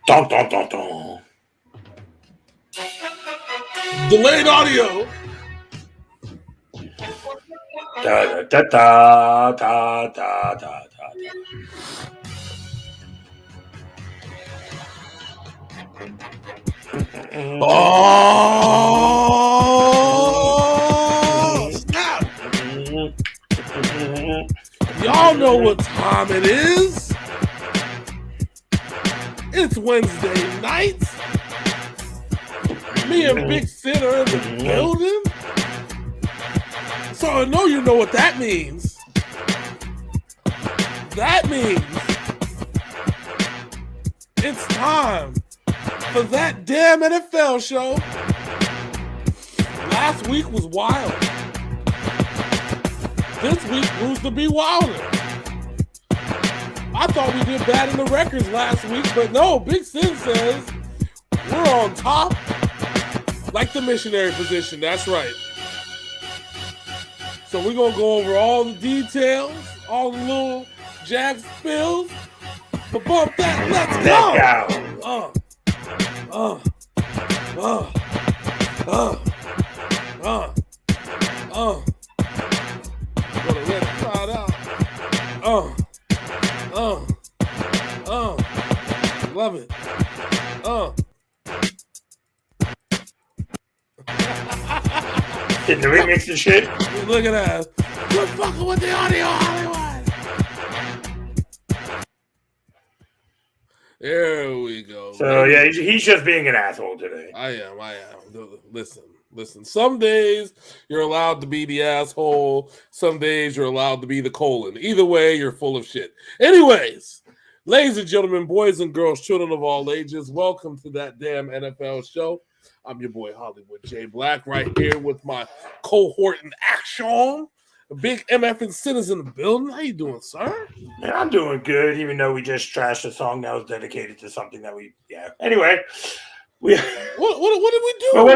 Dun, dun, dun, dun. Delayed audio. Da, da, da, da, da, da, da. Oh, snap. Y'all know what time it is. It's Wednesday night. Me and Big Sid are in the building. So I know you know what that means. That means it's time for that damn NFL show. Last week was wild. This week proves to be wilder. I thought we did bad in the records last week, but no, Big Sin says we're on top like the missionary position. That's right. So we're going to go over all the details, all the little Jag spills. But bump that, let's go! Gonna let it crowd out. Love it. Did the remix and shit? Look at that. We're fucking with the audio, Hollywood. There we go. So, yeah, he's just being an asshole today. I am. Listen. Some days you're allowed to be the asshole. Some days you're allowed to be the colon. Either way, you're full of shit. Anyways, ladies and gentlemen, boys and girls, children of all ages, welcome to that damn NFL show. I'm your boy Hollywood J. Blaq, right here with my cohort in action. A big MF and Sinners in the building. How you doing, sir? Man, I'm doing good, even though we just trashed a song that was dedicated to something that Anyway, what did we do? Well, we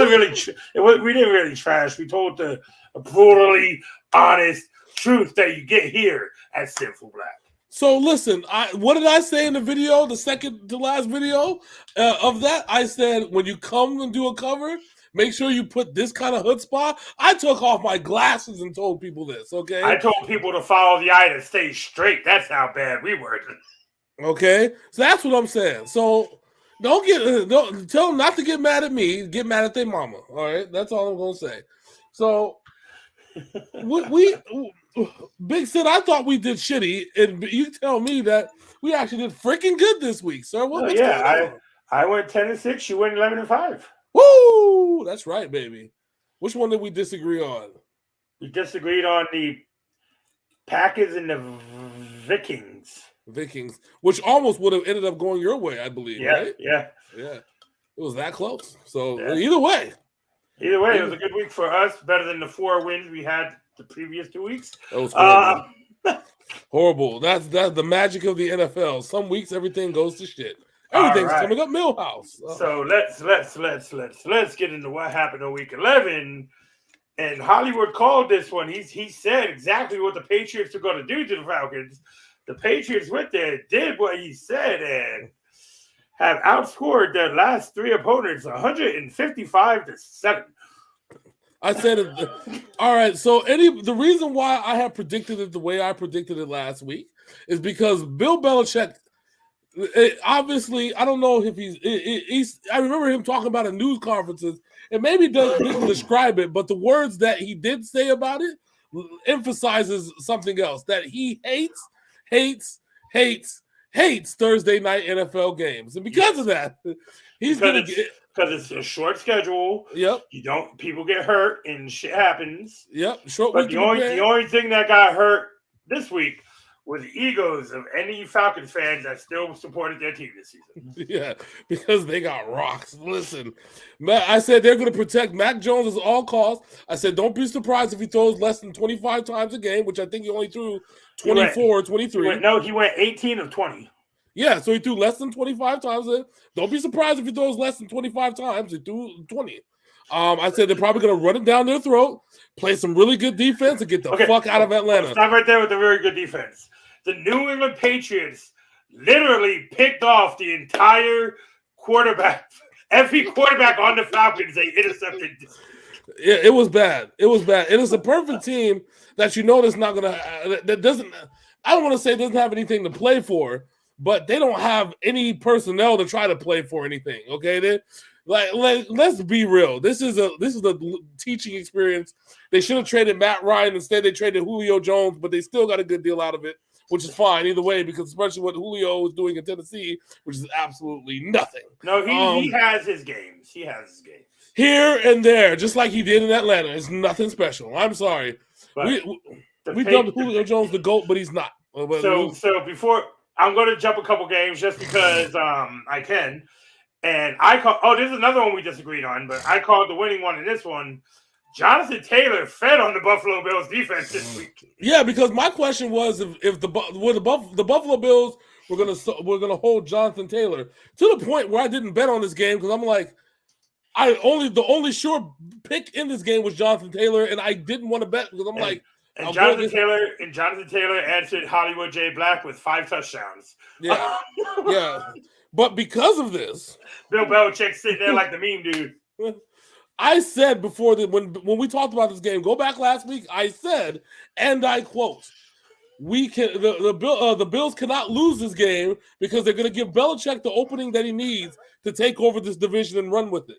didn't really trash. We told the brutally honest truth that you get here at Sinful Blaq. So listen, what did I say in the video, the second to last video of that? I said, when you come and do a cover, make sure you put this kind of chutzpah. I took off my glasses and told people this, okay? I told people to follow the eye to stay straight. That's how bad we were. Okay? So that's what I'm saying. So don't tell them not to get mad at me. Get mad at their mama, all right? That's all I'm going to say. So we Big Sid, I thought we did shitty, and you tell me that we actually did freaking good this week, sir. What's going on? I went 10-6. You went 11-5. Woo! That's right, baby. Which one did we disagree on? We disagreed on the Packers and the Vikings. Which almost would have ended up going your way, I believe, right? Yeah. It was that close. So either way. It was a good week for us. Better than the 4 wins we had the previous 2 weeks. That was horrible. Horrible. That's the magic of the NFL. Some weeks everything goes to shit. Everything's coming up Millhouse. So let's get into what happened on week 11. And Hollywood called this one. He said exactly what the Patriots are going to do to the Falcons. The Patriots went there, did what he said, and have outscored their last 3 opponents 155-7. I said it. All right. So the reason why I have predicted it the way I predicted it last week is because Bill Belichick. Obviously, I don't know if he's. I remember him talking about in news conferences, and maybe didn't describe it, but the words that he did say about it emphasizes something else, that he hates Thursday night NFL games, and because of that, because it's a short schedule. Yep. People get hurt and shit happens. Yep. Short. But the only thing that got hurt this week were the egos of any Falcons fans that still supported their team this season. Yeah, because they got rocks. Listen, I said they're going to protect Mac Jones at all costs. I said don't be surprised if he throws less than 25 times a game, which I think he only threw 24, 23. He went 18 of 20. Yeah, so he threw less than 25 times. Don't be surprised if he throws less than 25 times. He threw 20. I said they're probably going to run it down their throat, play some really good defense, and get the fuck out of Atlanta. Stop right there with the very good defense. The New England Patriots literally picked off the entire quarterback, every quarterback on the Falcons, they intercepted. It was bad. It was bad. It is a perfect team that you know that's not gonna that doesn't. I don't want to say doesn't have anything to play for, but they don't have any personnel to try to play for anything. Okay, let's be real. This is a teaching experience. They should have traded Matt Ryan instead. They traded Julio Jones, but they still got a good deal out of it, which is fine either way, because especially what Julio is doing in Tennessee, which is absolutely nothing. No, he has his games. He has his games. Here and there, just like he did in Atlanta. It's nothing special. I'm sorry. We dubbed Julio Jones the GOAT, but he's not. So before I'm going to jump a couple games just because I can. And this is another one we disagreed on, but I called the winning one in this one. Jonathan Taylor fed on the Buffalo Bills defense this week. Yeah, because my question was if the Buffalo Bills were gonna hold Jonathan Taylor to the point where I didn't bet on this game because I'm like, the only sure pick in this game was Jonathan Taylor, and I didn't want to bet because I'm like. And Jonathan Taylor answered Hollywood J. Blaq with 5 touchdowns. Yeah, yeah. But because of this, Bill Belichick sitting there like the meme dude. I said before that when we talked about this game, go back last week. I said, and I quote, the Bills cannot lose this game because they're going to give Belichick the opening that he needs to take over this division and run with it.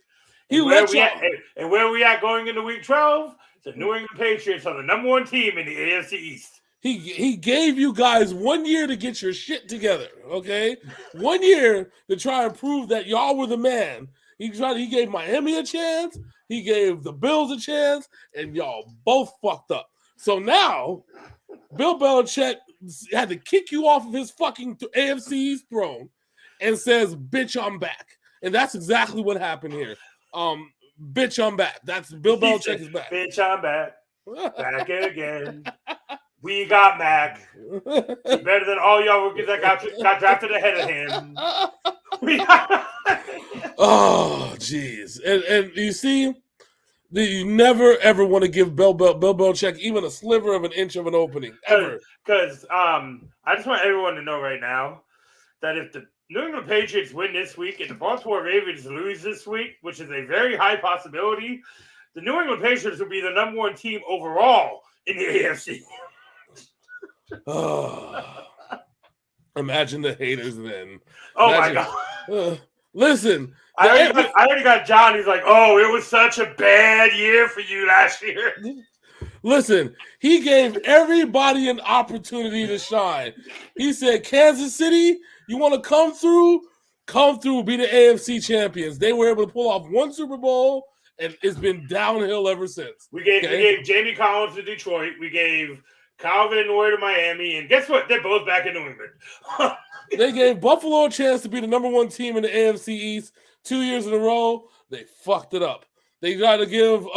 And where we at going into week 12? The New England Patriots are the number 1 team in the AFC East. He gave you guys 1 year to get your shit together, okay? 1 year to try and prove that y'all were the man. He gave Miami a chance. He gave the Bills a chance, and y'all both fucked up. So now, Bill Belichick had to kick you off of his fucking AFC East throne and says, "Bitch, I'm back." And that's exactly what happened here. Bitch, I'm back. That's Bill Belichick is back. Bitch, I'm back. Back again. We got Mac. He's better than all y'all rookies that got drafted ahead of him. Oh, jeez. And you see, you never, ever want to give Bill Belichick even a sliver of an inch of an opening, ever. Because I just want everyone to know right now that if the New England Patriots win this week and the Baltimore Ravens lose this week, which is a very high possibility, the New England Patriots will be the number 1 team overall in the AFC. Oh, imagine the haters then. My God. Listen. I already got John. He's like, oh, it was such a bad year for you last year. Listen, he gave everybody an opportunity to shine. He said, Kansas City, you want to come through, be the AFC champions. They were able to pull off 1 Super Bowl, and it's been downhill ever since. We gave Jamie Collins to Detroit. We gave Calvin Noy to Miami. And guess what? They're both back in New England. They gave Buffalo a chance to be the number 1 team in the AFC East 2 years in a row. They fucked it up. They got to give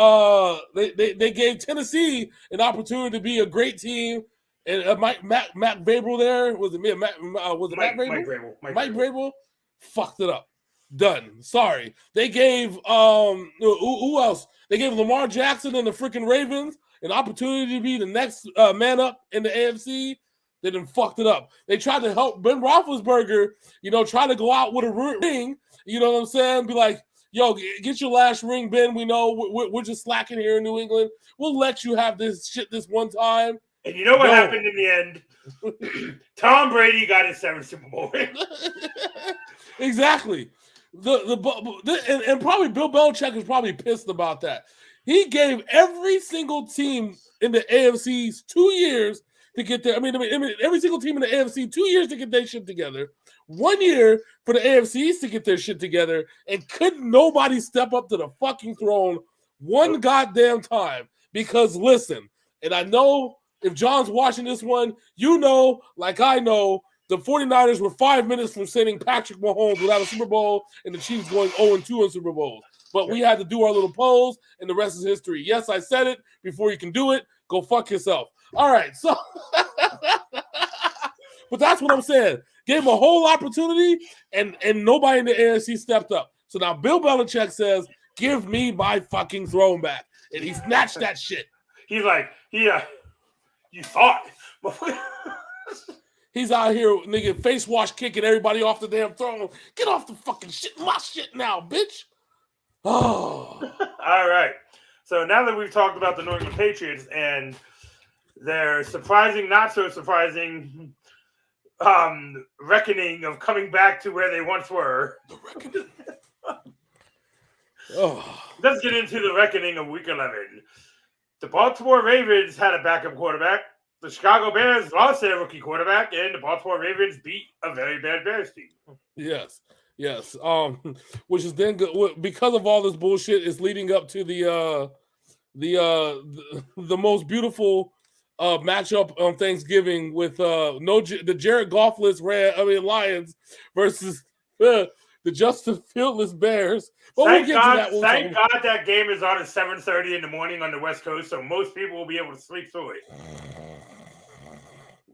they gave Tennessee an opportunity to be a great team. And Matt Vrabel there, was it Matt Vrabel? Mike Vrabel fucked it up. Done. Sorry. They gave who else? They gave Lamar Jackson and the freaking Ravens an opportunity to be the next man up in the AFC. They done fucked it up. They tried to help Ben Roethlisberger, try to go out with a ring. You know what I'm saying? Be like, yo, get your last ring, Ben. We know we're just slacking here in New England. We'll let you have this shit this one time. And you know what happened in the end? Tom Brady got his 7th Super Bowl ring. Exactly. And probably Bill Belichick is probably pissed about that. He gave every single team in the AFC's 2 years to get there. I mean, every single team in the AFC 2 years to get their shit together. 1 year for the AFCs to get their shit together, and couldn't nobody step up to the fucking throne one goddamn time. Because listen, and I know if John's watching this one, like I know, the 49ers were 5 minutes from sending Patrick Mahomes without a Super Bowl and the Chiefs going 0-2 in Super Bowls. But we had to do our little polls, and the rest is history. Yes, I said it. Before you can do it, go fuck yourself. All right, so but that's what I'm saying. Gave him a whole opportunity, and nobody in the AFC stepped up. So now Bill Belichick says, give me my fucking throne back. And he snatched that shit. He's like, you thought. He's out here, nigga, face wash kicking everybody off the damn throne. Get off the fucking shit, my shit now, bitch. Oh. All right. So now that we've talked about the New England Patriots and their surprising, not so surprising reckoning of coming back to where they once were. The reckoning. Oh. Let's get into the reckoning of Week 11. The Baltimore Ravens had a backup quarterback. The Chicago Bears lost their rookie quarterback, and the Baltimore Ravens beat a very bad Bears team. Yes. Which is then good because of all this bullshit is leading up to the most beautiful matchup on Thanksgiving with the Jared Goffless Lions versus the Justin Fielдлess Bears. But Thank God that game is on at 7:30 in the morning on the West Coast, so most people will be able to sleep through it.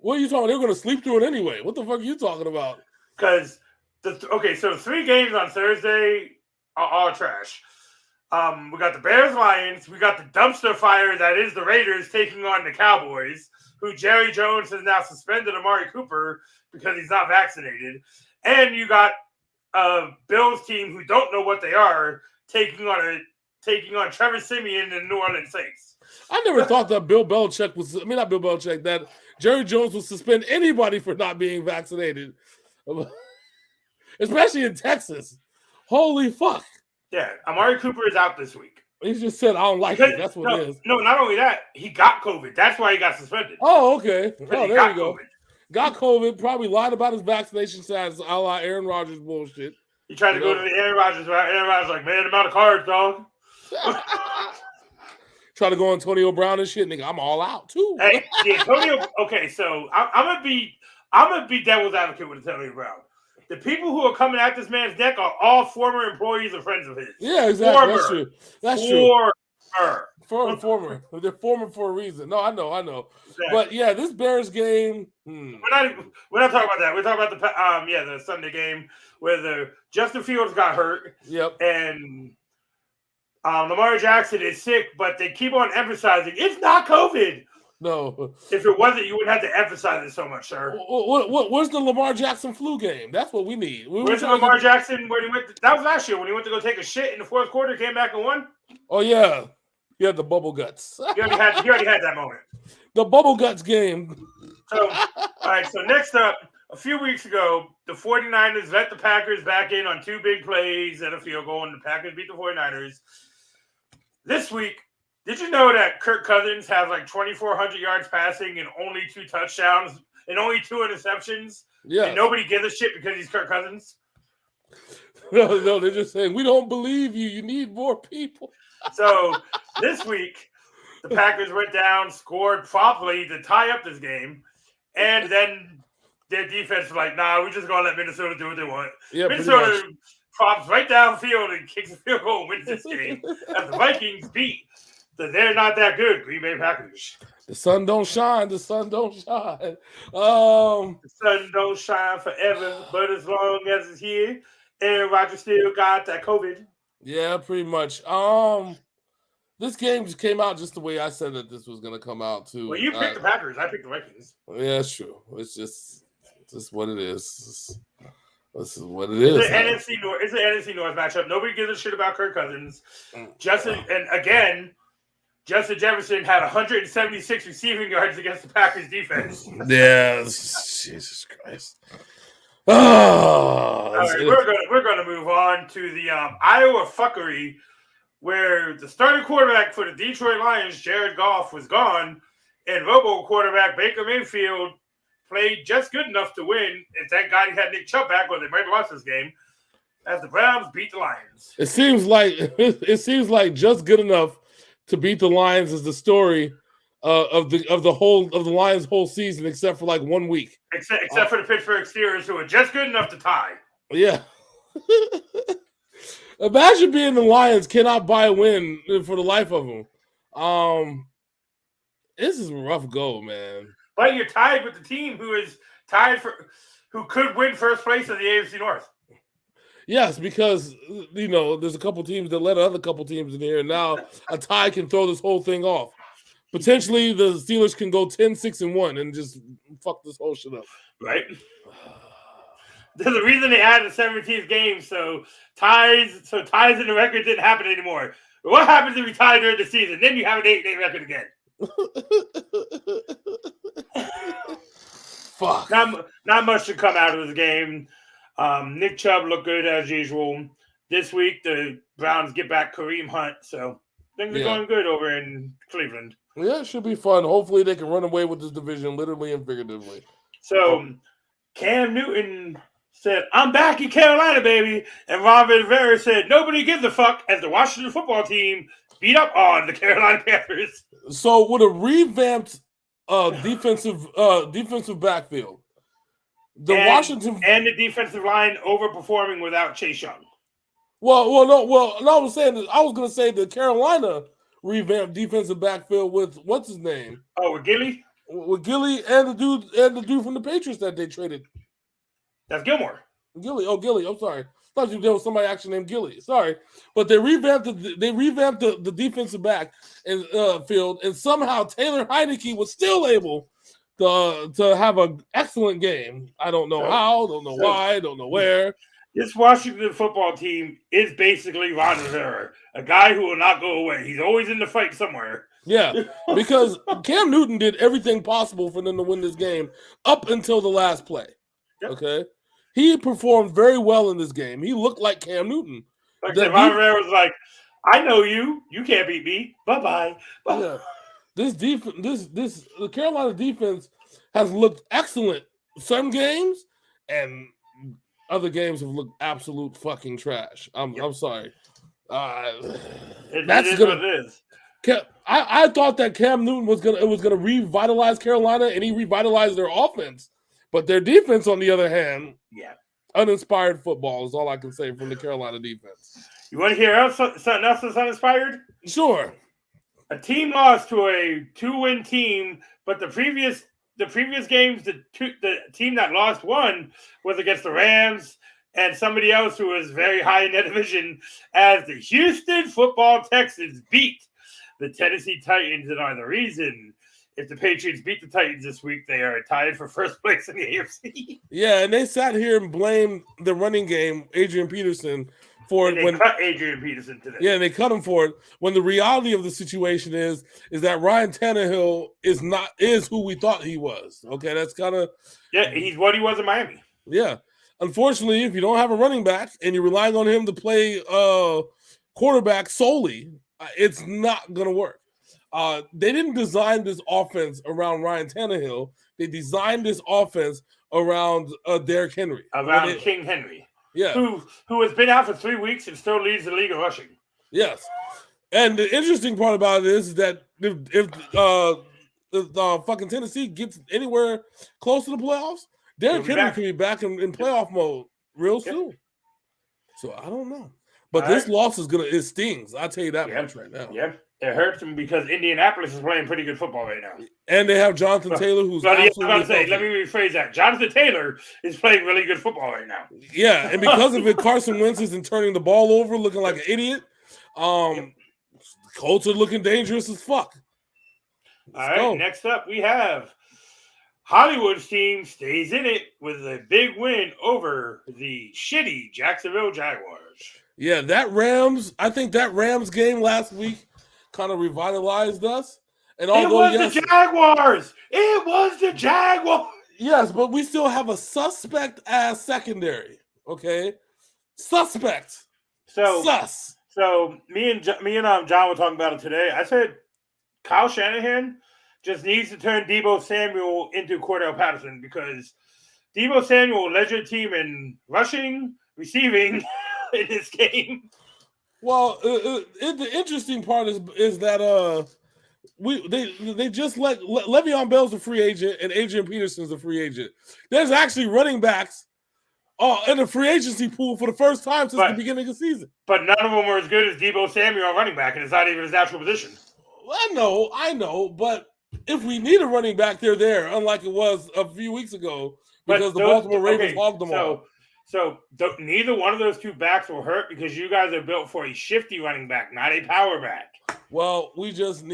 What are you talking about? They're going to sleep through it anyway. What the fuck are you talking about? Because, so 3 games on Thursday are all trash. We got the Bears-Lions. We got the dumpster fire that is the Raiders taking on the Cowboys, who Jerry Jones has now suspended Amari Cooper because he's not vaccinated. And you got a Bills team who don't know what they are taking on Trevor Siemian and the New Orleans Saints. I never thought that that Jerry Jones would suspend anybody for not being vaccinated, especially in Texas. Holy fuck. Yeah, Amari Cooper is out this week. He just said, I don't like it. That's what it is. No, not only that, he got COVID. That's why he got suspended. Oh, okay. Oh, there you go. COVID. Got COVID, probably lied about his vaccination status, a la Aaron Rodgers bullshit. He tried to go to the Aaron Rodgers route. Aaron Rodgers like, man, I'm out of cards, dog. Try to go Antonio Brown and shit, nigga. I'm all out too. Hey, Antonio. Okay, so I'm gonna be devil's advocate with Antonio Brown. The people who are coming at this man's neck are all former employees or friends of his. Yeah, exactly. That's true. Former. They're former for a reason. No, I know. Exactly. But yeah, this Bears game. We're not talking about that. We're talking about the Sunday game where the Justin Fields got hurt. Yep. And Lamar Jackson is sick, but they keep on emphasizing it's not COVID. No. If it wasn't, you wouldn't have to emphasize it so much, sir. Where's the Lamar Jackson flu game? That's what we need. Where's the Lamar Jackson when he went? That was last year when he went to go take a shit in the fourth quarter, came back and won. Oh yeah, the bubble guts. He already had that moment. The bubble guts game. So, all right. So next up, a few weeks ago, the 49ers let the Packers back in on 2 big plays and a field goal, and the Packers beat the 49ers. This week, did you know that Kirk Cousins has like 2,400 yards passing and only 2 touchdowns and only 2 interceptions? Yeah. And nobody gives a shit because he's Kirk Cousins? No, they're just saying, we don't believe you. You need more people. So this week, the Packers went down, scored promptly to tie up this game, and then their defense was like, nah, we're just going to let Minnesota do what they want. Yeah, Minnesota props right downfield and kicks a field goal and wins this game. As the Vikings beat they're not that good Green Bay Packers. The sun don't shine. The sun don't shine. The sun don't shine forever, but as long as it's here, Aaron Rodgers still got that COVID. Yeah, pretty much. This game just came out just the way I said that this was going to come out too. Well, you picked the Packers. I picked the Vikings. Yeah, it's true. It's just what it is. This is what it is. It's an NFC North matchup. Nobody gives a shit about Kirk Cousins. Justin Jefferson had 176 receiving yards against the Packers defense. Yeah, Jesus Christ. All right, we're gonna move on to the Iowa fuckery, where the starting quarterback for the Detroit Lions, Jared Goff, was gone, and Robo quarterback Baker Mayfield played just good enough to win. And thank God he had Nick Chubb back, or they might have lost this game. As the Browns beat the Lions. It seems like just good enough to beat the Lions is the story of the Lions' whole season, except for like 1 week. Except for the Pittsburgh Steelers, who are just good enough to tie. Yeah. Imagine being the Lions, cannot buy a win for the life of them. This is a rough go, man. But you're tied with the team who could win first place in the AFC North. Yes, because there's a couple teams that let other couple teams in here, and now a tie can throw this whole thing off. potentially the Steelers can go 10-6-1 and just fuck this whole shit up. Right? There's a reason they added the 17th game, so ties in the record didn't happen anymore. But what happens if you tie during the season? Then you have an 8-game record again. Fuck. Not much to come out of this game. Nick Chubb looked good as usual. This week, the Browns get back Kareem Hunt, so things are going good over in Cleveland. Yeah, it should be fun. Hopefully, they can run away with this division, literally and figuratively. So, Cam Newton said, "I'm back in Carolina, baby," and Ron Rivera said, "Nobody gives a fuck," as the Washington football team beat up on the Carolina Panthers. So, with a revamped defensive backfield, Washington and the defensive line overperforming without Chase Young. No, I was going to say the Carolina revamped defensive backfield with what's his name? Oh, with Gilly? With Gilly and the dude from the Patriots that they traded. That's Gilmore. Gilly. I'm sorry. I thought there was somebody actually named Gilly. Sorry, but they revamped the defensive back and field, and somehow Taylor Heineke was still able to have an excellent game. I don't know how, don't know why, don't know where. This Washington football team is basically Ron Rivera, a guy who will not go away. He's always in the fight somewhere. Yeah, because Cam Newton did everything possible for them to win this game up until the last play. Yep. Okay? He performed very well in this game. He looked like Cam Newton. Like Ron Rivera was like, "I know you. You can't beat me. Bye-bye." Yeah. The Carolina defense has looked excellent some games, and other games have looked absolute fucking trash. I'm sorry. That's what it is. I thought that Cam Newton was gonna revitalize Carolina, and he revitalized their offense. But their defense, on the other hand, uninspired football is all I can say from the Carolina defense. You want to hear something else that's uninspired? Sure. A team lost to a 2-win team, but the previous games, the team that lost won was against the Rams and somebody else who was very high in that division, as the Houston Football Texans beat the Tennessee Titans, and are the reason. If the Patriots beat the Titans this week, they are tied for first place in the AFC. Yeah, and they sat here and blamed the running game, Adrian Peterson, for it. They cut Adrian Peterson today. Yeah, they cut him for it. When the reality of the situation is that Ryan Tannehill is who we thought he was. Okay, that's kind of he's what he was in Miami. Yeah, unfortunately, if you don't have a running back and you're relying on him to play quarterback solely, it's not gonna work. They didn't design this offense around Ryan Tannehill. They designed this offense around Derrick Henry. King Henry. Yeah. Who has been out for 3 weeks and still leads the league in rushing. Yes. And the interesting part about it is that if fucking Tennessee gets anywhere close to the playoffs, Derrick Henry can be back in playoff mode real soon. So I don't know. But this loss it stings. I'll tell you that much right now. Yeah. It hurts them because Indianapolis is playing pretty good football right now. And they have Jonathan Taylor, who's absolutely let me rephrase that. Jonathan Taylor is playing really good football right now. Yeah, and because of it, Carson Wentz isn't turning the ball over, looking like an idiot. Colts are looking dangerous as fuck. All right, next up we have Hollywood's team stays in it with a big win over the shitty Jacksonville Jaguars. Yeah, I think that Rams game last week kind of revitalized us. And although the Jaguars. It was the Jaguars. Yes, but we still have a suspect ass secondary. Okay, suspect. So me and John were talking about it today. I said Kyle Shanahan just needs to turn Deebo Samuel into Cordell Patterson, because Deebo Samuel led your team in rushing, receiving in this game. Well, the interesting part is that they just let Le'Veon Bell's a free agent and Adrian Peterson's a free agent. There's actually running backs in the free agency pool for the first time since the beginning of the season. But none of them were as good as Deebo Samuel running back, and it's not even his natural position. I know, but if we need a running back, they're there, unlike it was a few weeks ago because the Baltimore Ravens hogged them all. So neither one of those two backs will hurt, because you guys are built for a shifty running back, not a power back. Well, we just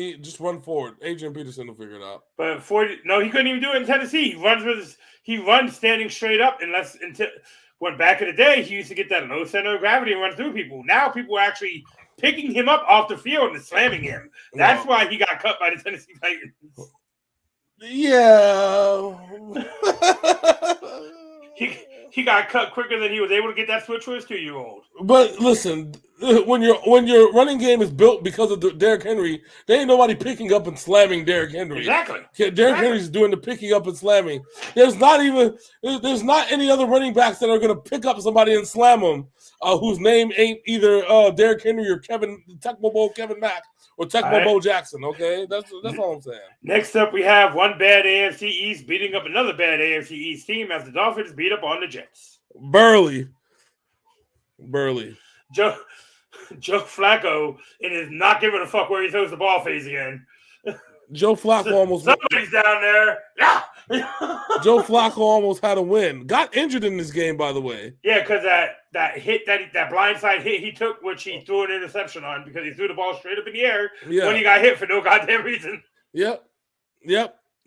run forward. Adrian Peterson will figure it out. But he couldn't even do it in Tennessee. He runs standing straight up until when back in the day he used to get that low center of gravity and run through people. Now people are actually picking him up off the field and slamming him. That's why he got cut by the Tennessee Titans. Yeah. He got cut quicker than he was able to get that switch for his 2-year-old. But listen, when your running game is built because of Derrick Henry, there ain't nobody picking up and slamming Derrick Henry. Exactly. Derrick Henry's doing the picking up and slamming. There's not any other running backs that are going to pick up somebody and slam them whose name ain't either Derrick Henry or Tecmo Bowl Kevin Mack or Tecmo Bowl Jackson. Okay, that's all I'm saying. Next up, we have one bad AFC East beating up another bad AFC East team as the Dolphins beat up on the Jets. Burley. Joe Flacco and is not giving a fuck where he throws the ball phase again. Joe Flacco somebody's down there. Yeah. Joe Flacco almost had a win. Got injured in this game, by the way. Yeah, because that hit, that blindside hit he took, which he threw an interception on because he threw the ball straight up in the air when he got hit for no goddamn reason. Yep.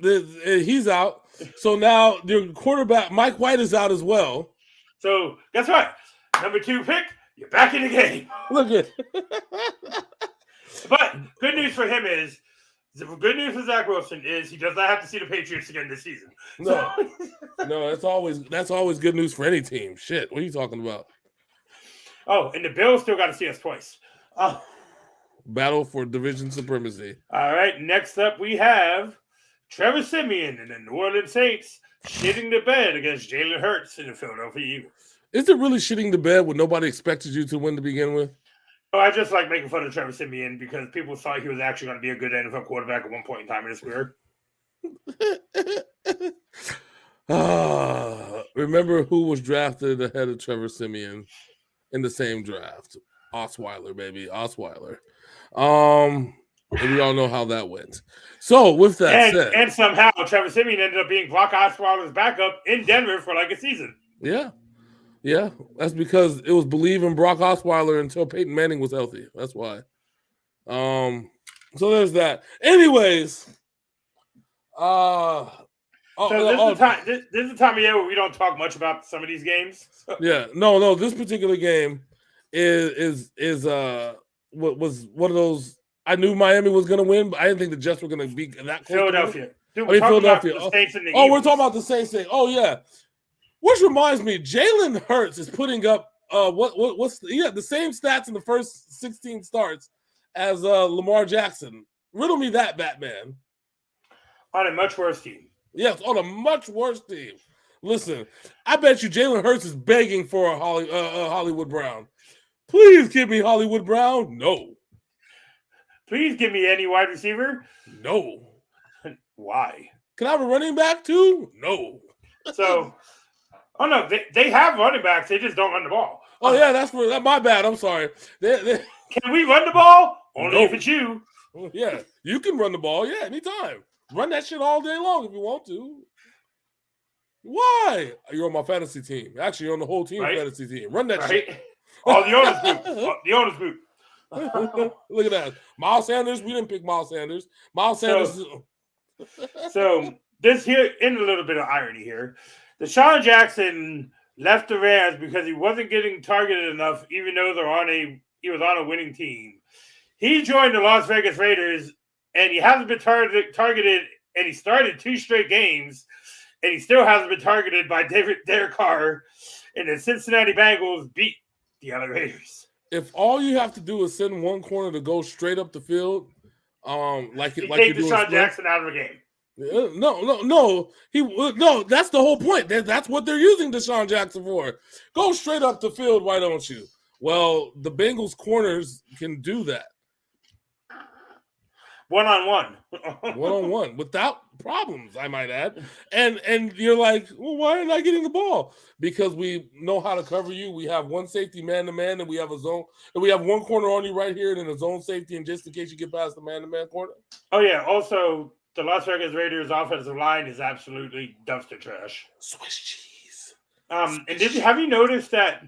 He's out. So now the quarterback, Mike White, is out as well. So guess what? Number 2 pick, you're back in the game. Look at. But good news for him is. The good news for Zach Wilson is he does not have to see the Patriots again this season. No, that's always good news for any team. Shit, what are you talking about? Oh, and the Bills still got to see us twice. Battle for division supremacy. All right, next up we have Trevor Siemian and the New Orleans Saints shitting the bed against Jalen Hurts in the Philadelphia Eagles. Is it really shitting the bed when nobody expected you to win to begin with? Oh, I just like making fun of Trevor Siemian because people thought he was actually going to be a good NFL quarterback at one point in time in his career. Remember who was drafted ahead of Trevor Siemian in the same draft? Osweiler, baby. Osweiler. And we all know how that went. So, with that said. And somehow Trevor Siemian ended up being Brock Osweiler's backup in Denver for like a season. Yeah, that's because it was believe in Brock Osweiler until Peyton Manning was healthy. That's why. So there's that. Anyways, this is the time of year where we don't talk much about some of these games. Yeah, no. This particular game is was one of those. I knew Miami was going to win, but I didn't think the Jets were going to be that close. Philadelphia. Philadelphia. About the Saints and the Eagles. We're talking about the Saints thing. Oh yeah. Which reminds me, Jalen Hurts is putting up the same stats in the first 16 starts as Lamar Jackson. Riddle me that, Batman. On a much worse team. Yes, on a much worse team. Listen, I bet you Jalen Hurts is begging for a Hollywood Brown. Please give me Hollywood Brown. No. Please give me any wide receiver. No. Why? Can I have a running back too? No. So... Oh, no, they have running backs. They just don't run the ball. Oh, yeah, that's my bad. I'm sorry. Can we run the ball? Only if it's you. Yeah, you can run the ball. Yeah, anytime. Run that shit all day long if you want to. Why? You're on my fantasy team. Actually, you're on the whole team fantasy team. Run that shit. Oh, the owners group. Look at that. Miles Sanders. We didn't pick Miles Sanders. Miles Sanders. So this here, in a little bit of irony here, Deshaun Jackson left the Rams because he wasn't getting targeted enough, even though he was on a winning team. He joined the Las Vegas Raiders, and he hasn't been targeted, and he started 2 straight games, and he still hasn't been targeted by Derek Carr, and the Cincinnati Bengals beat the LA Raiders. If all you have to do is send one corner to go straight up the field, take Deshaun Jackson out of the game. No. That's the whole point. That's what they're using Deshaun Jackson for. Go straight up the field, why don't you? Well, the Bengals corners can do that. One-on-one. One-on-one without problems, I might add. And you're like, well, why am I getting the ball? Because we know how to cover you. We have one safety man-to-man, and we have a zone. And we have one corner on you right here, and then a zone safety, and just in case you get past the man-to-man corner. Oh, yeah. Also, the Las Vegas Raiders offensive line is absolutely dumpster trash. Swiss cheese. And have you noticed that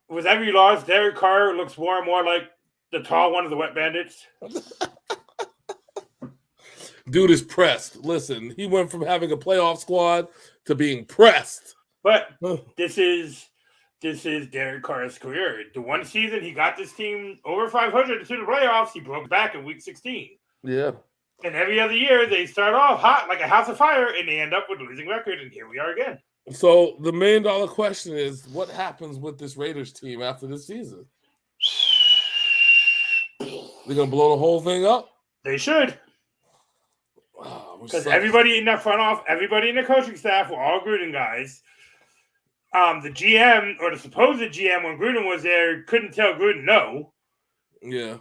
with every loss, Derek Carr looks more and more like The tall one of the Wet Bandits. Dude is pressed. Listen, he went from having a playoff squad to being pressed. But this is Derek Carr's career. The one season he got this team over 500 to the playoffs, he broke back in week 16. Yeah. And every other year, they start off hot like a house of fire, and they end up with a losing record, and here we are again. So the $1 million question is, what happens with this Raiders team after this season? They're going to blow the whole thing up? They should. Because everybody in that front office, everybody in the coaching staff were all Gruden guys. The GM, or the supposed GM, when Gruden was there, couldn't tell Gruden no. Yeah.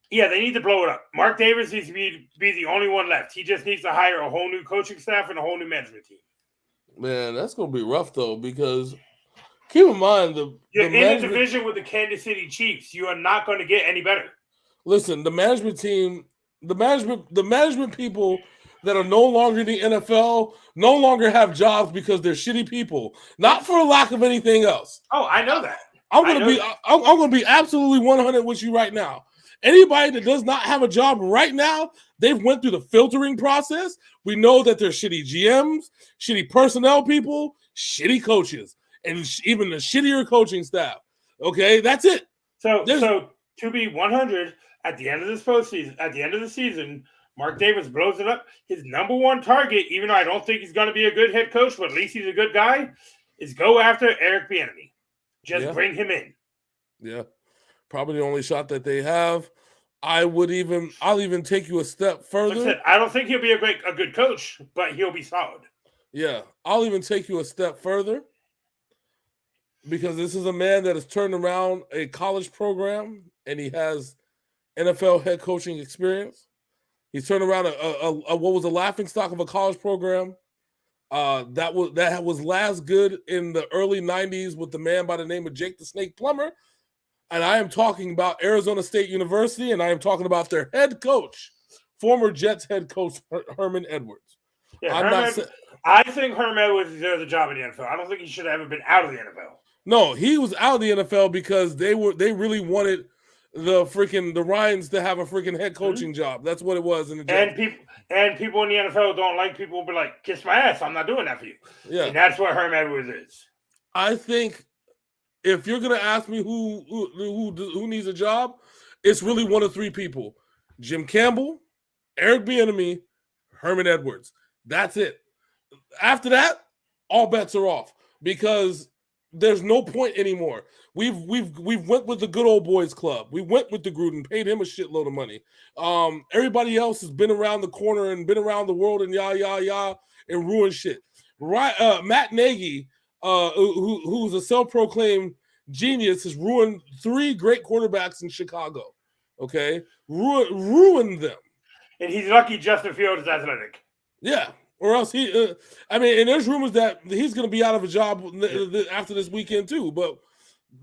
Yeah, they need to blow it up. Mark Davis needs to be the only one left. He just needs to hire a whole new coaching staff and a whole new management team. Man, that's going to be rough, though, because keep in mind, you're in a division with the Kansas City Chiefs. You are not going to get any better. Listen, the management team, the management people that are no longer in the NFL no longer have jobs because they're shitty people, not for a lack of anything else. Oh, I know that. I'm going to be absolutely 100 with you right now. Anybody that does not have a job right now, they've went through the filtering process. We know that they're shitty GMs, shitty personnel people, shitty coaches, and even the shittier coaching staff. Okay, that's it. So to be 100 at the end of this postseason, at the end of the season, Mark Davis blows it up. His number one target, even though I don't think he's going to be a good head coach, but at least he's a good guy, is go after Eric Bieniemy. Just bring him in. Yeah. Probably the only shot that they have. I'll even take you a step further. Like I said, I don't think he'll be a good coach, but he'll be solid. Yeah, I'll even take you a step further because this is a man that has turned around a college program and he has NFL head coaching experience. He's turned around a what was a laughingstock of a college program that was last good in the early 90s with the man by the name of Jake the Snake Plummer. And I am talking about Arizona State University, and I am talking about their head coach, former Jets head coach Herman Edwards. Yeah, I think Herman Edwards deserves a job in the NFL. I don't think he should have ever been out of the NFL. No, he was out of the NFL because they really wanted the Ryans to have a freaking head coaching job. That's what it was in the Jets. And people in the NFL don't like people who be like, kiss my ass, I'm not doing that for you. Yeah. And that's what Herman Edwards is. I think if you're gonna ask me who needs a job, it's really one of three people: Jim Campbell, Eric Bieniemy, Herman Edwards. That's it. After that, all bets are off because there's no point anymore. We've went with the good old boys club. We went with the Gruden, paid him a shitload of money. Everybody else has been around the corner and been around the world and and ruined shit. Right, Matt Nagy. Who's a self-proclaimed genius, has ruined 3 great quarterbacks in Chicago. Okay, ruined them. And he's lucky Justin Fields is athletic. Yeah, or else and there's rumors that he's going to be out of a job after this weekend too. But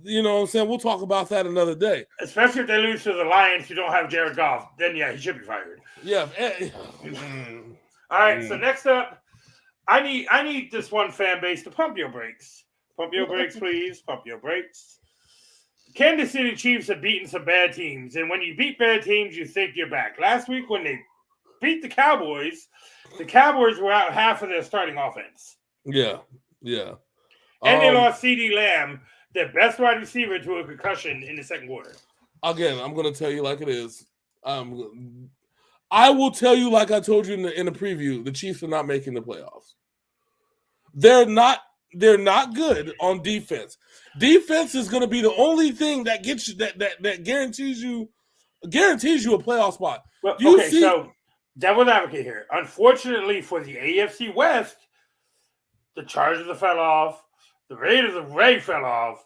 you know what I'm saying, we'll talk about that another day. Especially if they lose to the Lions, who don't have Jared Goff. Then yeah, he should be fired. Yeah. All right. So next up. I need this one fan base to pump your brakes. Pump your brakes, please. Pump your brakes. Kansas City Chiefs have beaten some bad teams, and when you beat bad teams, you think you're back. Last week, when they beat the Cowboys were out half of their starting offense. Yeah. And they lost CeeDee Lamb, their best wide receiver, to a concussion in the second quarter. Again, I'm going to tell you like it is. I will tell you like I told you in the preview, the Chiefs are not making the playoffs. They're not good on defense. Defense is going to be the only thing that gets you that guarantees you a playoff spot. Well, so devil's advocate here. Unfortunately for the AFC West, the Chargers have fell off, the Raiders have already fell off,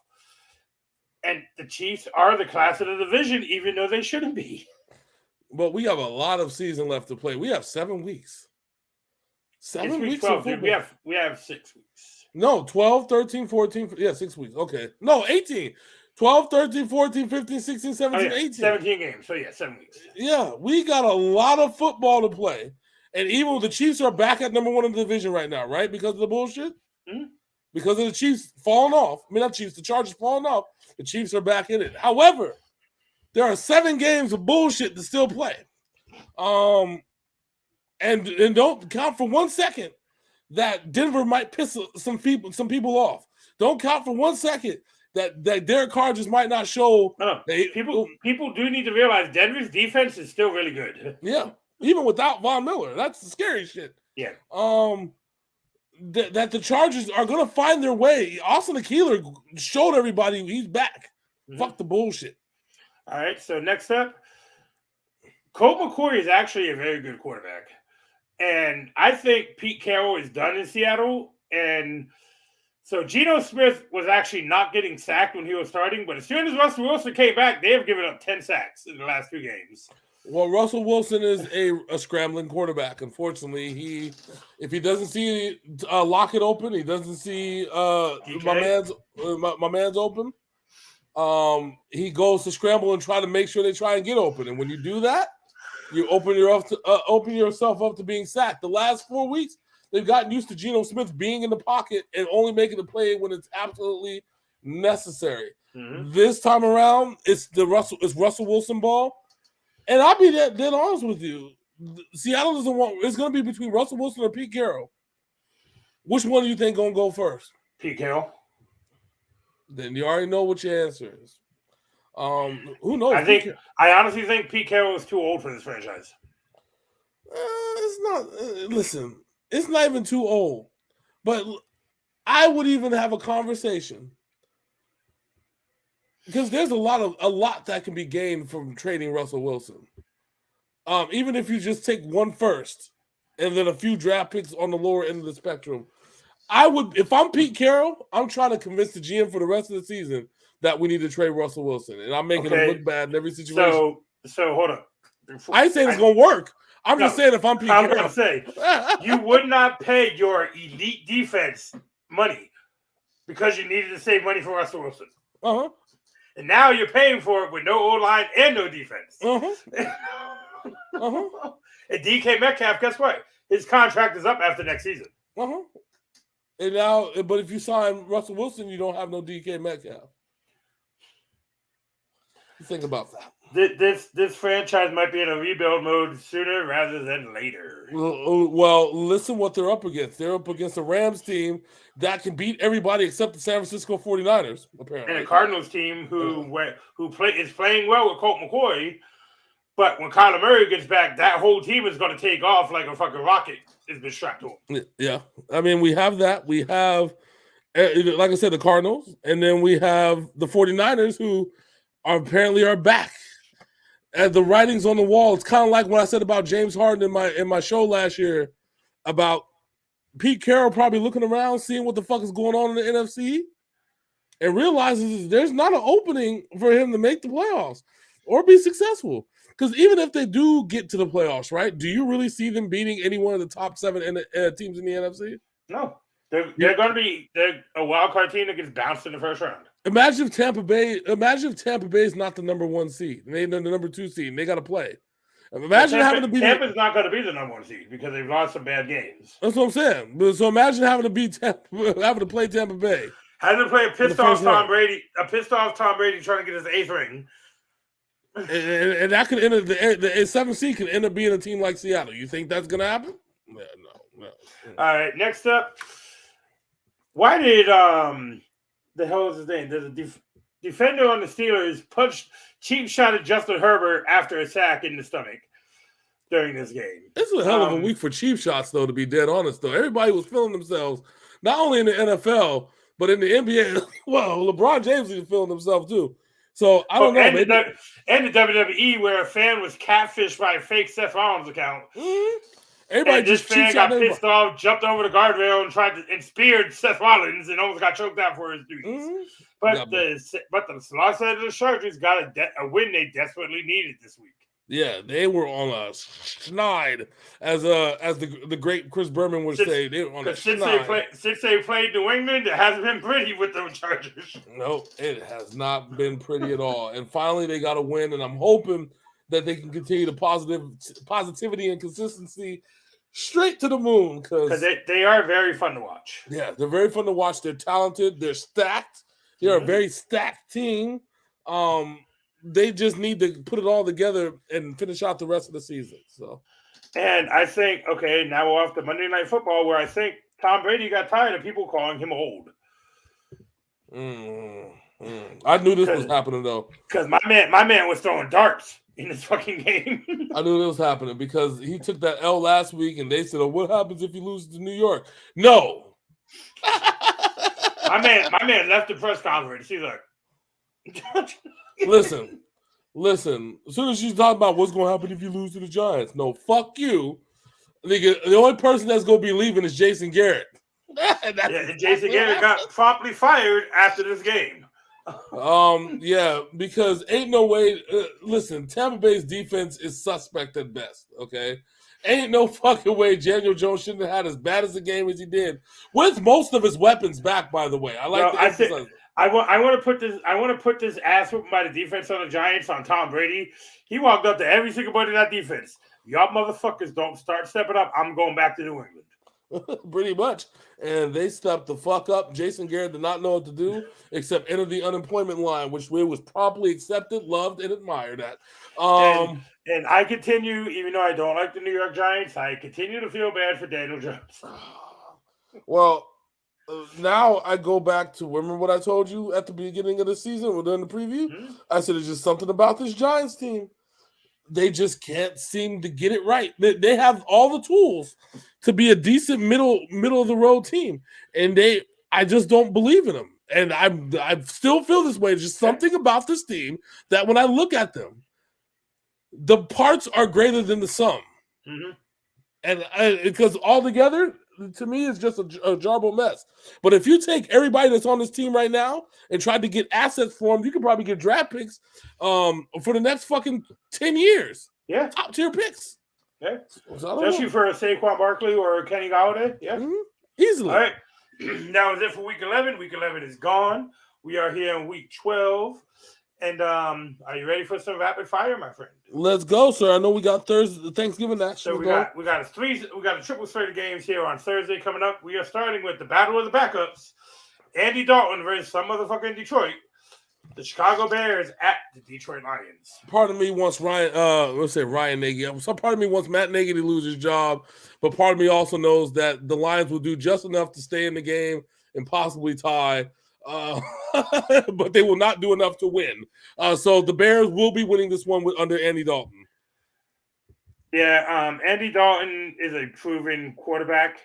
and the Chiefs are the class of the division, even though they shouldn't be. But we have a lot of season left to play. We have 7 weeks. 7 weeks 12, dude. We have 6 weeks. No, 12, 13, 14. Yeah, 6 weeks. Okay. No, 18. 12, 13, 14, 15, 16, 17, 18. 17 games. So, yeah, 7 weeks. Yeah, we got a lot of football to play. And even the Chiefs are back at number 1 in the division right now, right? Because of the bullshit? Mm-hmm. Because of the Chiefs falling off. I mean, not Chiefs, the Chargers falling off. The Chiefs are back in it. However, there are 7 games of bullshit to still play. And don't count for 1 second that Denver might piss some people off. Don't count for 1 second that Derek Carr just might not show. People do need to realize Denver's defense is still really good. Yeah, even without Von Miller, that's the scary shit. Yeah. That the Chargers are going to find their way. Austin Keeler showed everybody he's back. Mm-hmm. Fuck the bullshit. All right, so next up, Colt McCoy is actually a very good quarterback. And I think Pete Carroll is done in Seattle. And so Geno Smith was actually not getting sacked when he was starting, but as soon as Russell Wilson came back, they have given up 10 sacks in the last 2 games. Well, Russell Wilson is a scrambling quarterback. Unfortunately, if he doesn't see Lockett open, he doesn't see my man's open. He goes to scramble and try to make sure they try and get open. And when you do that, you open yourself up to being sacked. The last 4 weeks, they've gotten used to Geno Smith being in the pocket and only making the play when it's absolutely necessary. Mm-hmm. This time around, it's Russell Wilson ball. And I'll be dead honest with you. Seattle doesn't want. It's going to be between Russell Wilson or Pete Carroll. Which one do you think going to go first? Pete Carroll. Then you already know what your answer is. Who knows? I honestly think Pete Carroll is too old for this franchise. It's not. Listen, it's not even too old. But I would even have a conversation. Because there's a lot that can be gained from trading Russell Wilson. Even if you just take 1 first and then a few draft picks on the lower end of the spectrum, I would, if I'm Pete Carroll, I'm trying to convince the GM for the rest of the season that we need to trade Russell Wilson, and I'm making him look bad in every situation. So hold on. I ain't saying it's gonna work. I'm just saying if I'm Pete Carroll, I'm gonna say you would not pay your elite defense money because you needed to save money for Russell Wilson. Uh-huh. And now you're paying for it with no O-line and no defense. Uh-huh. Uh-huh. And DK Metcalf, guess what? His contract is up after next season. Uh-huh. And now, but if you sign Russell Wilson, you don't have no DK Metcalf. Think about that. This franchise might be in a rebuild mode sooner rather than later. Well, listen what they're up against. They're up against a Rams team that can beat everybody except the San Francisco 49ers, apparently. And a Cardinals team is playing well with Colt McCoy, but when Kyler Murray gets back, that whole team is going to take off like a fucking rocket has been strapped to him. Yeah. I mean, we have that. We have, like I said, the Cardinals, and then we have the 49ers who apparently are back. And the writing's on the wall. It's kind of like what I said about James Harden in my show last year about Pete Carroll probably looking around, seeing what the fuck is going on in the NFC, and realizes there's not an opening for him to make the playoffs or be successful. Because even if they do get to the playoffs, right, do you really see them beating any one of the top 7 teams in the NFC? No. They're going to be a wild card team that gets bounced in the first round. Imagine if Tampa Bay is not the number 1 seed. They're the number 2 seed, and they got to play. Imagine having to be Tampa's not going to be the number 1 seed because they've lost some bad games. That's what I'm saying. So imagine having to play Tampa Bay. Having to play a pissed off Tom Brady trying to get his 8th ring. And that could end up, the 7th seed could end up being a team like Seattle. You think that's going to happen? No. All right, next up. Why did the hell is his name? There's a defender on the Steelers punched cheap shot at Justin Herbert after a sack in the stomach during this game. It's a hell of a week for cheap shots, though, to be dead honest, though. Everybody was feeling themselves, not only in the NFL, but in the NBA. Well, LeBron James is feeling himself, too. So, I don't know. And the WWE, where a fan was catfished by a fake Seth Rollins account. Mm-hmm. Everybody and this fan got pissed off, jumped over the guardrail, and speared Seth Rollins, and almost got choked out for his duties. Mm-hmm. But the Los Angeles Chargers got a win they desperately needed this week. Yeah, they were on a schneid, as the great Chris Berman would say. They were on a schneid. Since they played New England, it hasn't been pretty with the Chargers. No, it has not been pretty at all. And finally, they got a win, and I'm hoping that they can continue the positivity and consistency straight to the moon. Because they are very fun to watch. Yeah, they're very fun to watch. They're talented. They're stacked. They're a very stacked team. they just need to put it all together and finish out the rest of the season. So, and I think now we're off to Monday Night Football, where I think Tom Brady got tired of people calling him old. I knew this was happening though, because my man was throwing darts in this fucking game. I knew this was happening because he took that L last week, and they said, "Oh, what happens if you lose to New York?" No, my man left the press conference. He's like, listen. As soon as you talk about what's going to happen if you lose to the Giants, no, fuck you. The only person that's going to be leaving is Jason Garrett. And Jason Garrett got promptly fired after this game. Because ain't no way. Listen, Tampa Bay's defense is suspect at best. Okay, ain't no fucking way Daniel Jones shouldn't have had as bad as a game as he did with most of his weapons back. By the way, I like to emphasize. I want to put this ass whooping by the defense on the Giants on Tom Brady. He walked up to every single body of that defense. Y'all motherfuckers don't start stepping up. I'm going back to New England. Pretty much. And they stepped the fuck up. Jason Garrett did not know what to do except enter the unemployment line, which was promptly accepted, loved, and admired at. And I continue, even though I don't like the New York Giants, I continue to feel bad for Daniel Jones. Well, now I go back to, remember what I told you at the beginning of the season during the preview? Mm-hmm. I said it's just something about this Giants team. They just can't seem to get it right. They have all the tools to be a decent middle of the road team, and I just don't believe in them. And I still feel this way. It's just something about this team that when I look at them, the parts are greater than the sum. Mm-hmm. And because all together, to me, it's just a jarble mess. But if you take everybody that's on this team right now and try to get assets for them, you could probably get draft picks for the next fucking 10 years. Yeah. Top tier picks. Yeah. Especially for a Saquon Barkley or Kenny Golladay. Yeah. Mm-hmm. Easily. All right. That was it for week 11. Week 11 is gone. We are here in week 12. And are you ready for some rapid fire, my friend? Let's go, sir. I know we got Thanksgiving action. So we got a triple slate of games here on Thursday coming up. We are starting with the battle of the backups. Andy Dalton versus some motherfucker in Detroit. The Chicago Bears at the Detroit Lions. Part of me wants Ryan Nagy. Some part of me wants Matt Nagy to lose his job, but part of me also knows that the Lions will do just enough to stay in the game and possibly tie. But they will not do enough to win. So the Bears will be winning this one under Andy Dalton. Yeah, Andy Dalton is a proven quarterback.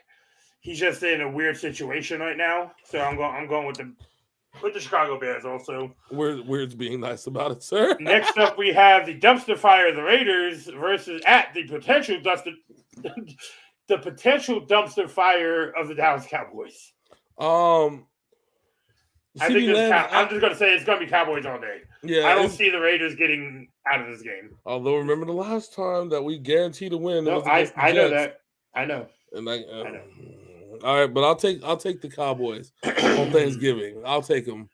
He's just in a weird situation right now. So I'm going with the Chicago Bears also. Weird's being nice about it, sir. Next up, we have the dumpster fire of the Raiders versus at the potential dumpster fire of the Dallas Cowboys. I'm just going to say it's going to be Cowboys all day. Yeah, I don't see the Raiders getting out of this game. Although, remember the last time that we guaranteed a win? No, I know that. I know. And I know. All right, but I'll take the Cowboys on Thanksgiving. I'll take them.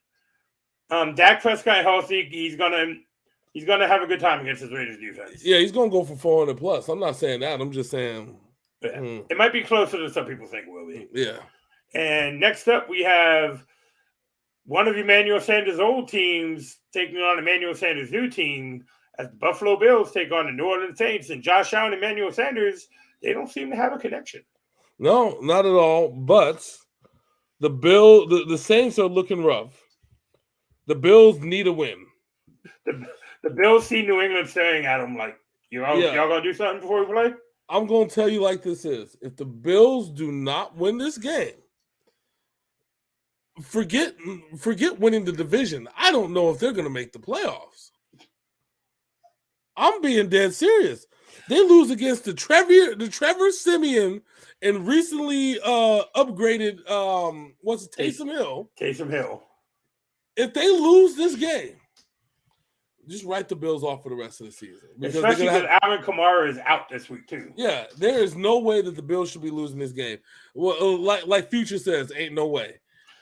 Dak Prescott healthy. He's gonna have a good time against his Raiders defense. Yeah, he's gonna go for 400 plus. I'm not saying that. I'm just saying it might be closer than some people think it will be. Yeah. And next up, we have one of Emmanuel Sanders' old teams taking on Emmanuel Sanders' new team as the Buffalo Bills take on the New Orleans Saints. And Josh Allen and Emmanuel Sanders, they don't seem to have a connection. No, not at all. But the Saints are looking rough. The Bills need a win. The Bills see New England staring at them like, y'all gonna do something before we play? I'm going to tell you like this is. If the Bills do not win this game, forget winning the division. I don't know if they're going to make the playoffs. I'm being dead serious. They lose against the Trevor Siemian and recently upgraded Taysom Hill. Taysom Hill. If they lose this game, just write the Bills off for the rest of the season. Especially because Alvin Kamara is out this week too. Yeah, there is no way that the Bills should be losing this game. Well, like Future says, ain't no way.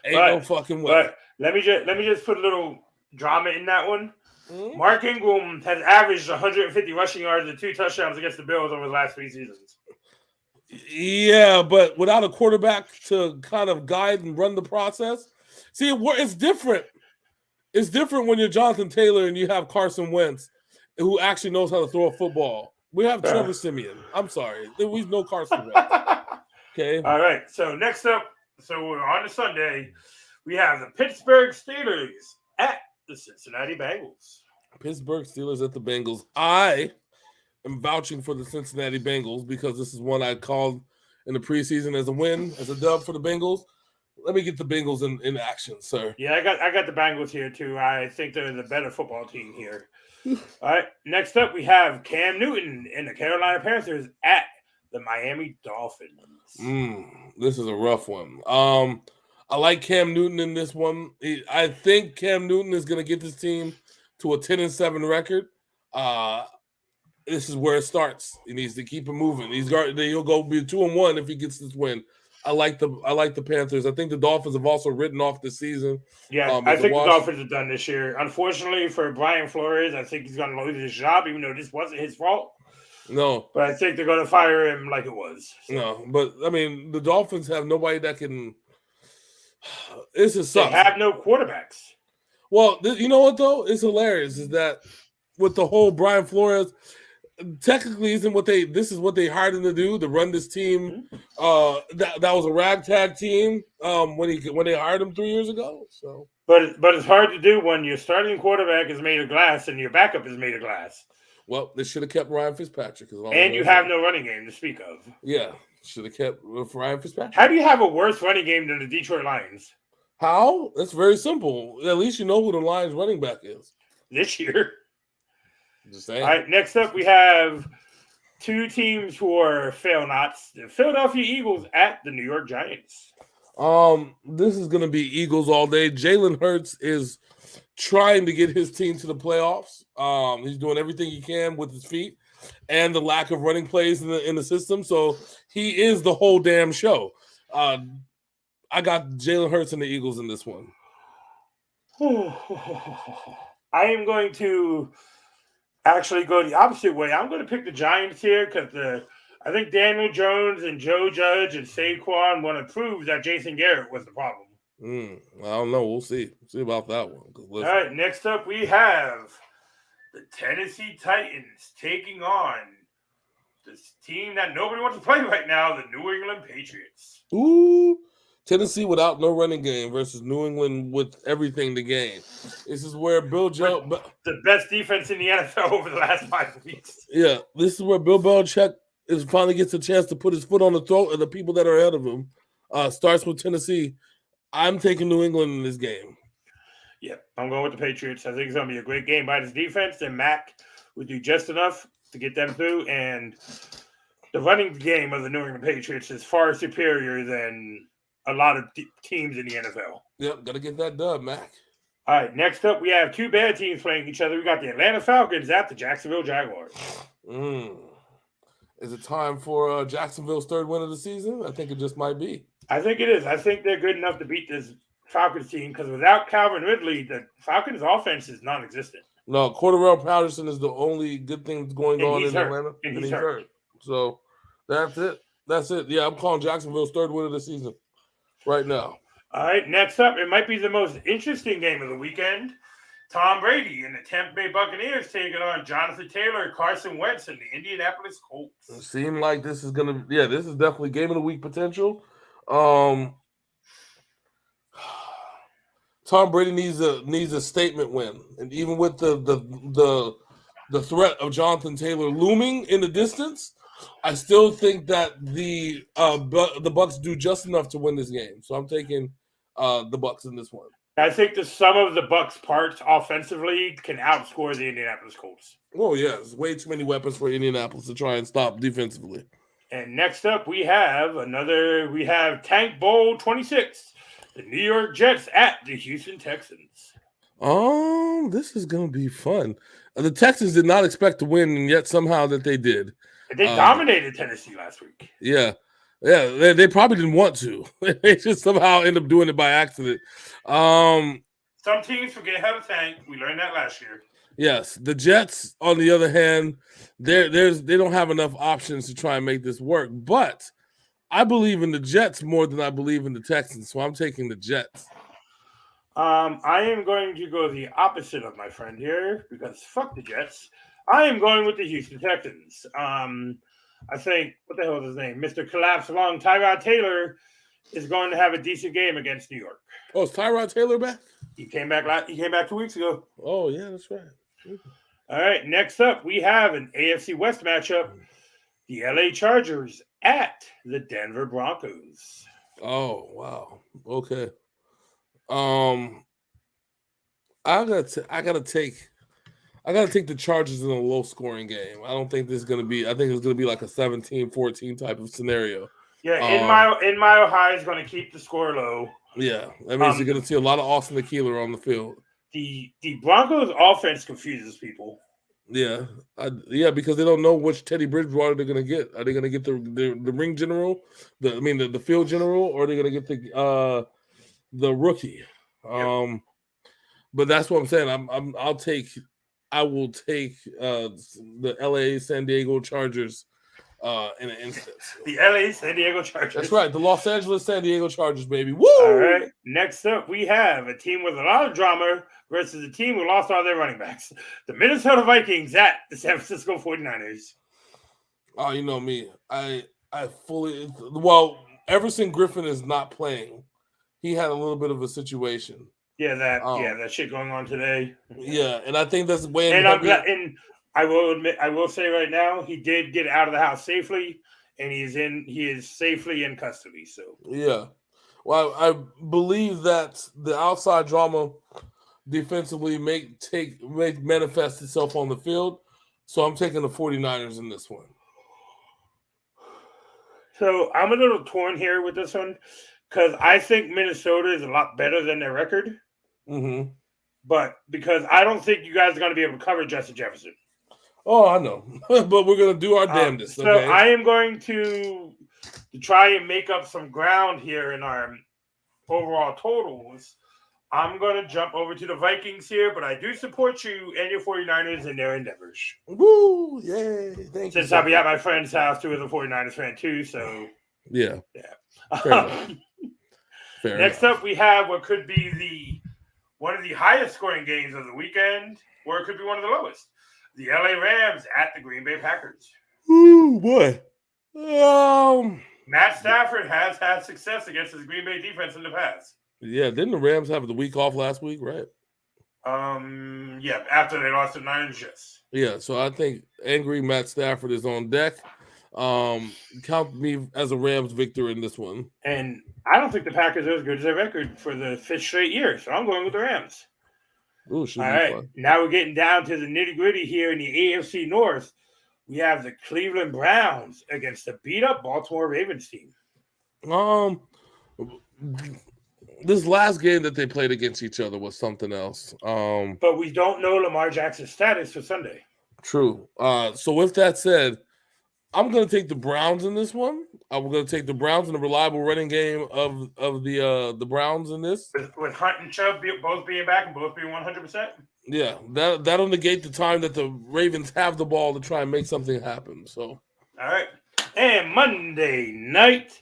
No fucking way. But let me just put a little drama in that one. Mm-hmm. Mark Ingram has averaged 150 rushing yards and 2 touchdowns against the Bills over the last 3 seasons. Yeah, but without a quarterback to kind of guide and run the process. See, it's different. It's different when you're Jonathan Taylor and you have Carson Wentz, who actually knows how to throw a football. We have Trevor Siemian. I'm sorry. We know Carson Wentz. Okay. All right. So next up, we're on a Sunday. We have the Pittsburgh Steelers at the Cincinnati Bengals. Pittsburgh Steelers at the Bengals. I am vouching for the Cincinnati Bengals because this is one I called in the preseason as a win, as a dub for the Bengals. Let me get the Bengals in action, sir. Yeah, I got the Bengals here too. I think they're the better football team here. All right. Next up, we have Cam Newton and the Carolina Panthers at the Miami Dolphins. This is a rough one. I like Cam Newton in this one. I think Cam Newton is going to get this team to a 10-7 record. This is where it starts. He needs to keep it moving. He'll go be 2-1 if he gets this win. I like the Panthers. I think the Dolphins have also written off the season. Yeah, I think the Dolphins are done this year. Unfortunately for Brian Flores, I think he's going to lose his job, even though this wasn't his fault. No. But I think they're going to fire him like it was. So. No, but, I mean, the Dolphins have nobody that can – this is sucks. They have no quarterbacks. Well, you know what, though? It's hilarious is that with the whole Brian Flores – technically this is what they hired him to do, to run this team. That was a ragtag team when they hired him 3 years ago. So, but it's hard to do when your starting quarterback is made of glass and your backup is made of glass. Well, they should have kept Ryan Fitzpatrick. And you have no running game to speak of. Yeah, should have kept Ryan Fitzpatrick. How do you have a worse running game than the Detroit Lions? How? That's very simple. At least you know who the Lions running back is. This year. Just saying. All right, next up we have two teams who are fail-nots. The Philadelphia Eagles at the New York Giants. This is going to be Eagles all day. Jalen Hurts is trying to get his team to the playoffs. He's doing everything he can with his feet and the lack of running plays in the system. So he is the whole damn show. I got Jalen Hurts and the Eagles in this one. I am going to actually go the opposite way. I'm going to pick the Giants here because I think Daniel Jones and Joe Judge and Saquon want to prove that Jason Garrett was the problem. I don't know. We'll see. See about that one. All right, next up we have the Tennessee Titans taking on this team that nobody wants to play right now, the New England Patriots. Ooh. Tennessee without no running game versus New England with everything to gain. This is where the best defense in the NFL over the last 5 weeks. Yeah, this is where Bill Belichick finally gets a chance to put his foot on the throat of the people that are ahead of him. Starts with Tennessee. I'm taking New England in this game. Yeah, I'm going with the Patriots. I think it's going to be a great game by this defense, and Mac would do just enough to get them through. And the running game of the New England Patriots is far superior than a lot of teams in the NFL. Yep, got to get that dub, Mac. All right, next up, we have two bad teams playing each other. We got the Atlanta Falcons at the Jacksonville Jaguars. Is it time for Jacksonville's third win of the season? I think it just might be. I think it is. I think they're good enough to beat this Falcons team because without Calvin Ridley, the Falcons' offense is non-existent. No, Cordarrelle Patterson is the only good thing that's going on in Atlanta. And he's hurt. So that's it. Yeah, I'm calling Jacksonville's third win of the season right now. All right, next up, it might be the most interesting game of the weekend. Tom Brady and the Tampa Bay Buccaneers taking on Jonathan Taylor, Carson Wentz, and the Indianapolis Colts. It seemed like this is this is definitely game of the week potential. Tom Brady needs a statement win, and even with the threat of Jonathan Taylor looming in the distance, I still think that the Bucs do just enough to win this game. So I'm taking the Bucs in this one. I think the sum of the Bucs parts offensively can outscore the Indianapolis Colts. Oh yeah, there's way too many weapons for Indianapolis to try and stop defensively. And next up, we have Tank Bowl 26, the New York Jets at the Houston Texans. This is gonna be fun. The Texans did not expect to win, and yet somehow that they did. They dominated Tennessee last week. Yeah. They probably didn't want to. They just somehow end up doing it by accident. Some teams forget how to tank. We learned that last year. Yes, the Jets, on the other hand, they don't have enough options to try and make this work. But I believe in the Jets more than I believe in the Texans, so I'm taking the Jets. I am going to go the opposite of my friend here because fuck the Jets. I am going with the Houston Texans. I think what the hell is his name, Mister Collapse Along Tyrod Taylor is going to have a decent game against New York. Oh, is Tyrod Taylor back? He came back. He came back 2 weeks ago. Oh yeah, that's right. All right. Next up, we have an AFC West matchup: the LA Chargers at the Denver Broncos. Oh wow. Okay. I gotta take the Chargers in a low scoring game. I don't think this is gonna be. I think it's gonna be like a 17-14 type of scenario. Yeah, in Mile High is going to keep the score low. Yeah, that means you're gonna see a lot of Austin Ekeler on the field. The Broncos offense confuses people. Yeah, because they don't know which Teddy Bridgewater they're gonna get. Are they gonna get the ring general, the field general, or are they gonna get the rookie? Yep. But that's what I'm saying. I will take the LA San Diego Chargers in an instance. The LA San Diego Chargers. That's right. The Los Angeles San Diego Chargers, baby. Woo! All right. Next up, we have a team with a lot of drama versus a team who lost all their running backs. The Minnesota Vikings at the San Francisco 49ers. Oh, you know me. Everson Griffin is not playing. He had a little bit of a situation. Yeah, that shit going on today. Yeah, and I think that's way. And I will say right now, he did get out of the house safely, and he is safely in custody. So yeah, well, I believe that the outside drama defensively may manifest itself on the field. So I'm taking the 49ers in this one. So I'm a little torn here with this one because I think Minnesota is a lot better than their record. Mm-hmm. But because I don't think you guys are going to be able to cover Justin Jefferson. Oh, I know. But we're going to do our damnedest. So okay? I am going to try and make up some ground here in our overall totals. I'm going to jump over to the Vikings here, but I do support you and your 49ers in their endeavors. Woo! Yay! Thank you. Since I'll be at my friend's house, who is a 49ers fan too, so... Yeah. Fair Next up, we have what could be one of the highest scoring games of the weekend, or it could be one of the lowest. The LA Rams at the Green Bay Packers. Ooh, boy. Matt Stafford has had success against his Green Bay defense in the past. Yeah, didn't the Rams have the week off last week, right? Yeah, after they lost to Niners, yes. Yeah, so I think angry Matt Stafford is on deck. Count me as a Rams victor in this one. And I don't think the Packers are as good as their record for the 5th straight year, so I'm going with the Rams. Ooh, all right, fun. Now we're getting down to the nitty-gritty here in the AFC North. We have the Cleveland Browns against the beat-up Baltimore Ravens team. This last game that they played against each other was something else. But we don't know Lamar Jackson's status for Sunday. True. So with that said, I'm going to take the Browns in this one. I'm going to take the Browns in the reliable running game of the Browns in this. With Hunt and Chubb both being back and both being 100%? Yeah, that'll negate the time that the Ravens have the ball to try and make something happen. So, all right. And Monday night,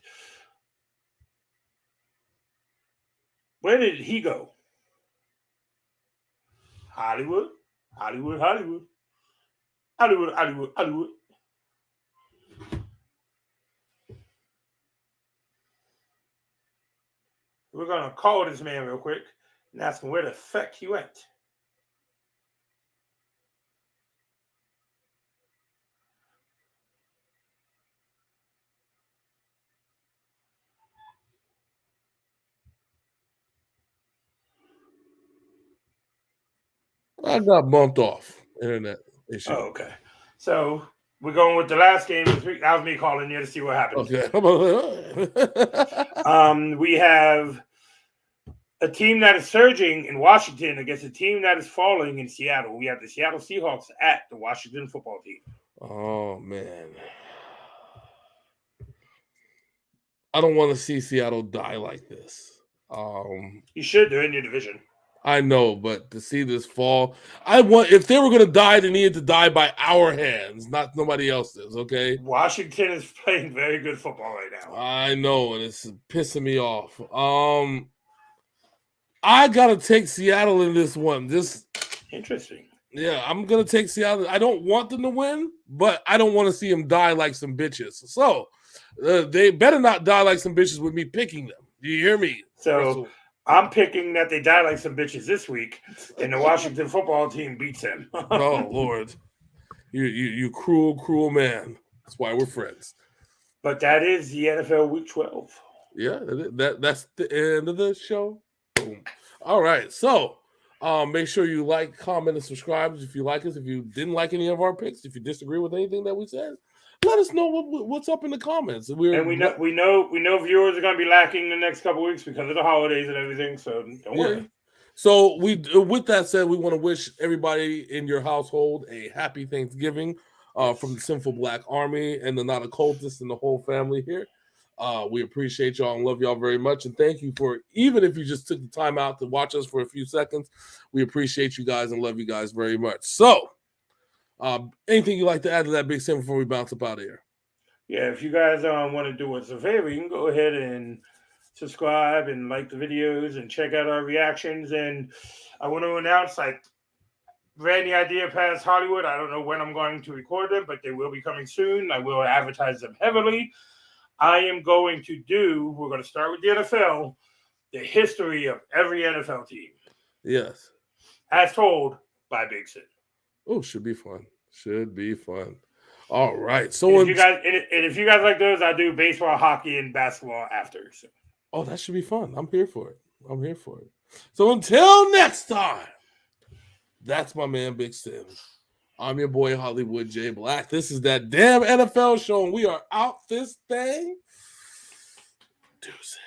where did he go? Hollywood. We're going to call this man real quick and ask him where the fuck he went. I got bumped off. Internet issue. Oh, okay. So we're going with the last game this week. That was me calling you to see what happens. Okay. We have a team that is surging in Washington against a team that is falling in Seattle. We have the Seattle Seahawks at the Washington football team. Oh, man. I don't want to see Seattle die like this. You should. They're in your division. I know, but to see this fall, if they were going to die, they needed to die by our hands, not nobody else's, okay? Washington is playing very good football right now. I know, and it's pissing me off. I gotta take Seattle in this one. Interesting. Yeah, I'm gonna take Seattle. I don't want them to win, but I don't want to see them die like some bitches. So they better not die like some bitches with me picking them. Do you hear me? So Russell? I'm picking that they die like some bitches this week, and the Washington football team beats them. Oh Lord, you cruel man. That's why we're friends. But that is the NFL Week 12. Yeah, that's the end of the show. Boom. All right, so make sure you like, comment, and subscribe if you like us. If you didn't like any of our picks, if you disagree with anything that we said, let us know what's up in the comments. And we know viewers are going to be lacking the next couple weeks because of the holidays and everything. So don't worry. So with that said, we want to wish everybody in your household a happy Thanksgiving from the Sinful Black Army and the Not Occultists and the whole family here. We appreciate y'all and love y'all very much. And thank you for, even if you just took the time out to watch us for a few seconds, we appreciate you guys and love you guys very much. So, anything you'd like to add to that, Big Sam, before we bounce up out of here? Yeah, if you guys want to do us a favor, you can go ahead and subscribe and like the videos and check out our reactions. And I want to announce, I ran the idea past Hollywood. I don't know when I'm going to record them, but they will be coming soon. I will advertise them heavily. I am going to we're going to start with the NFL, the history of every NFL team. Yes. As told by Big Sid. Oh, should be fun. All right. So if you guys like those, I'll do baseball, hockey, and basketball after. So. Oh, that should be fun. I'm here for it. So until next time, that's my man, Big Sid. I'm your boy, Hollywood J. Blaq. This is that damn NFL show, and we are out this thing. Deuces.